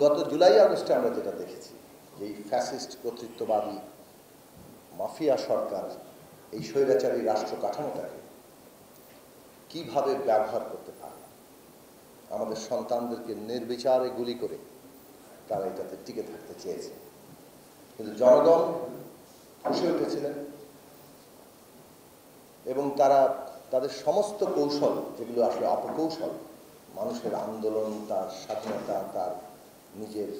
গত জুলাই আগস্টে আমরা যেটা দেখেছি যে এই ফ্যাসিস্ট কর্তৃত্ববাদী মাফিয়া সরকার এই স্বৈরাচারী রাষ্ট্র কাঠামোটাকে কিভাবে ব্যবহার করতে পারে, আমাদের সন্তানদেরকে নির্বিচারে গুলি করে তারা এটাতে টিকে থাকতে চেয়েছে। কিন্তু জনগণ খুশি উঠেছিলেন এবং তারা তাদের সমস্ত কৌশল, যেগুলো আসলে অপকৌশল, মানুষের আন্দোলন, তার স্বাধীনতা, তার নিজের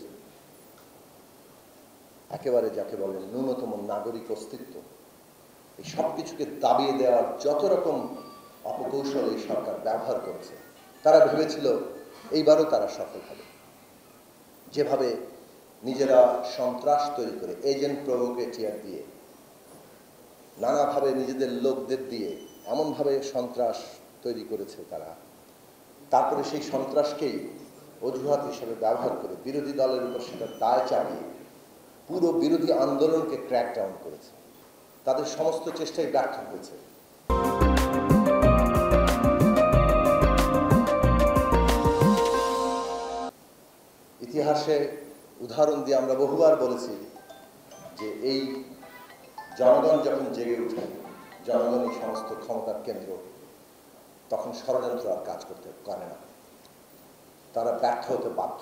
একেবারে যাকে বলেন ন্যূনতম নাগরিক অস্তিত্ব, এই সব কিছুকে দাবিয়ে দেওয়ার যত রকম অপকৌশল এই সরকার ব্যবহার করেছে, তারা ভেবেছিল এইবারও তারা সফল হবে। যেভাবে নিজেরা সন্ত্রাস তৈরি করে এজেন্ট প্রভোকেটিয়ার দিয়ে, নানাভাবে নিজেদের লোকদের দিয়ে এমনভাবে সন্ত্রাস তৈরি করেছে তারা, তারপরে সেই সন্ত্রাসকেই অজুহাত হিসেবে ব্যবহার করে বিরোধী দলের উপর সেটা দায় চাপিয়ে পুরো বিরোধী আন্দোলনকে ক্র্যাকডাউন করেছে। তাদের সমস্ত চেষ্টাই ব্যর্থ হয়েছে। ইতিহাসে উদাহরণ দিয়ে আমরা বহুবার বলেছি যে এই জনগণ যখন জেগে উঠে, জনগণই সমস্ত ক্ষমতার কেন্দ্র, তখন ষড়যন্ত্র আর কাজ করতে পারে না, তারা ব্যর্থ হতে বাধ্য।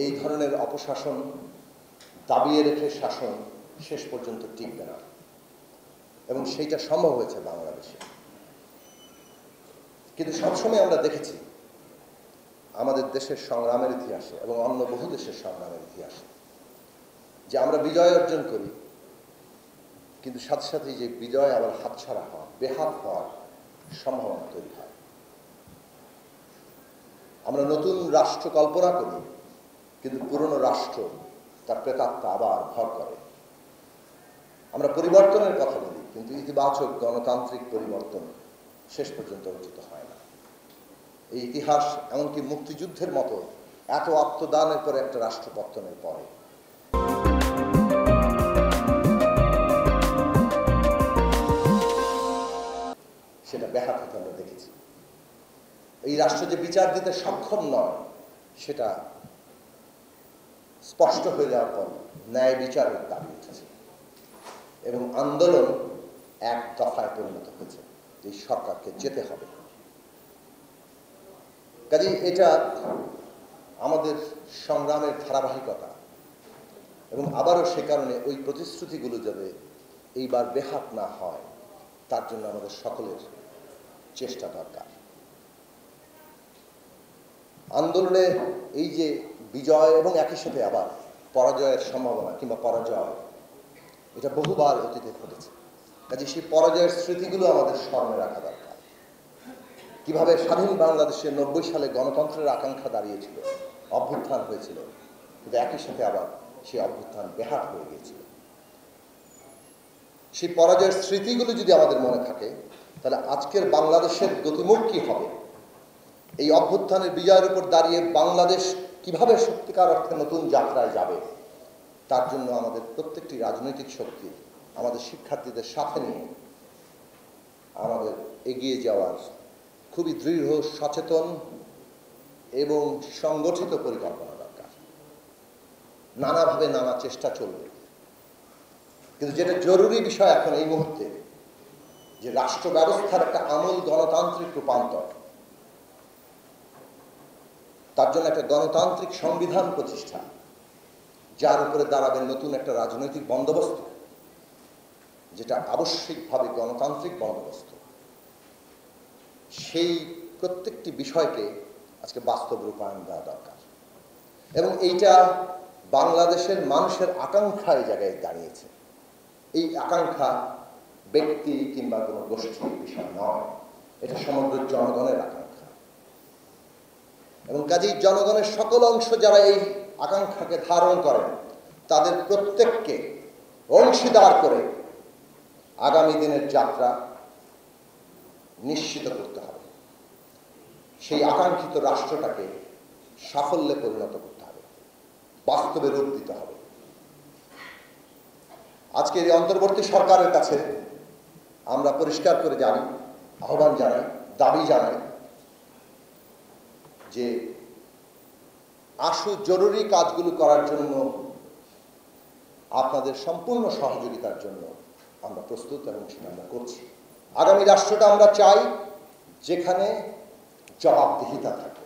এই ধরনের অপশাসন দাবিয়ে রেখে শাসন শেষ পর্যন্ত টিকবে না, এবং সেইটা সম্ভব হয়েছে বাংলাদেশে। কিন্তু সবসময় আমরা দেখেছি আমাদের দেশের সংগ্রামের ইতিহাসে এবং অন্য বহু দেশের সংগ্রামের ইতিহাসে যে আমরা বিজয় অর্জন করি, কিন্তু সাথে সাথে যে বিজয় আবার হাতছাড়া হওয়া, বেহাত হওয়ার সম্ভাবনা তৈরি হয়। আমরা নতুন রাষ্ট্র কল্পনা করি, কিন্তু পুরনো রাষ্ট্র তার প্রেতাত্মা আবার ভর করে। আমরা পরিবর্তনের কথা বলি, কিন্তু ইতিবাচক গণতান্ত্রিক পরিবর্তন শেষ পর্যন্ত অর্জিত হয় না। এই ইতিহাস এমনকি মুক্তিযুদ্ধের মতো এত আত্মদানের পরে একটা রাষ্ট্র পতনের পরে সেটা ব্যাহত হতে আমরা দেখেছি। এই রাষ্ট্র যে বিচার দিতে সক্ষম নয় সেটা স্পষ্ট হয়ে যাওয়ার পর ন্যায় বিচারের দাবি উঠেছে এবং আন্দোলন এক দফায় পরিণত হয়েছে যে সরকারকে যেতে হবে। কাজেই এটা আমাদের সংগ্রামের ধারাবাহিকতা, এবং আবারও সে কারণে ওই প্রতিশ্রুতিগুলো যাতে এইবার বেহাত না হয় তার জন্য আমাদের সকলের চেষ্টা দরকার। আন্দোলনে এই যে বিজয় এবং একই সাথে আবার পরাজয়ের সম্ভাবনা কিংবা পরাজয়, এটা বহুবার অতীতে ঘটেছে। কাজে সেই পরাজয়ের স্মৃতিগুলো আমাদের স্মরণে রাখা দরকার। কিভাবে স্বাধীন বাংলাদেশে 90 সালে গণতন্ত্রের আকাঙ্ক্ষা দাঁড়িয়েছিল, অভ্যুত্থান হয়েছিল, কিন্তু একই সাথে আবার সেই অভ্যুত্থান বেহাত হয়ে গিয়েছিল। সেই পরাজয়ের স্মৃতিগুলো যদি আমাদের মনে থাকে, তাহলে আজকের বাংলাদেশের গতিমুখ কি হবে, এই অভ্যুত্থানের বিজয়ের উপর দাঁড়িয়ে বাংলাদেশ কিভাবে সত্যিকার অর্থে নতুন যাত্রায় যাবে, তার জন্য আমাদের প্রত্যেকটি রাজনৈতিক শক্তি আমাদের শিক্ষার্থীদের সাথে নিয়ে আমাদের এগিয়ে যাওয়ার খুবই দৃঢ়, সচেতন এবং সংগঠিত পরিকল্পনা দরকার। নানাভাবে নানা চেষ্টা চলবে, কিন্তু যেটা জরুরি বিষয় এখন এই মুহূর্তে, যে রাষ্ট্র ব্যবস্থার একটা আমূল গণতান্ত্রিক রূপান্তর, তার জন্য একটা গণতান্ত্রিক সংবিধান প্রতিষ্ঠা, যার উপরে দাঁড়াবে নতুন একটা রাজনৈতিক বন্দোবস্ত, যেটা আবশ্যিকভাবে গণতান্ত্রিক বন্দোবস্ত। সেই প্রত্যেকটি বিষয়কে আজকে বাস্তব রূপায়ণ দেওয়া দরকার, এবং এইটা বাংলাদেশের মানুষের আকাঙ্ক্ষা এই জায়গায় দাঁড়িয়েছে। এই আকাঙ্ক্ষা ব্যক্তি কিংবা কোনো গোষ্ঠীর বিষয় নয়, এটা সমগ্র জনগণের আকাঙ্ক্ষা। এবং কাজেই জনগণের সকল অংশ যারা এই আকাঙ্ক্ষাকে ধারণ করেন, তাদের প্রত্যেককে অংশীদার করে আগামী দিনের যাত্রা নিশ্চিত করতে হবে। সেই আকাঙ্ক্ষিত রাষ্ট্রটাকে সাফল্যে পরিণত করতে হবে, বাস্তবে রূপ দিতে হবে। আজকের এই অন্তর্বর্তী সরকারের কাছে আমরা পরিষ্কার করে জানি, আহ্বান জানাই, দাবি জানাই যে আশু জরুরি কাজগুলো করার জন্য আপনাদের সম্পূর্ণ সহযোগিতার জন্য আমরা প্রস্তুত এবং সেটা আমরা করছি। আগামী রাষ্ট্রটা আমরা চাই যেখানে জবাবদিহিতা থাকে,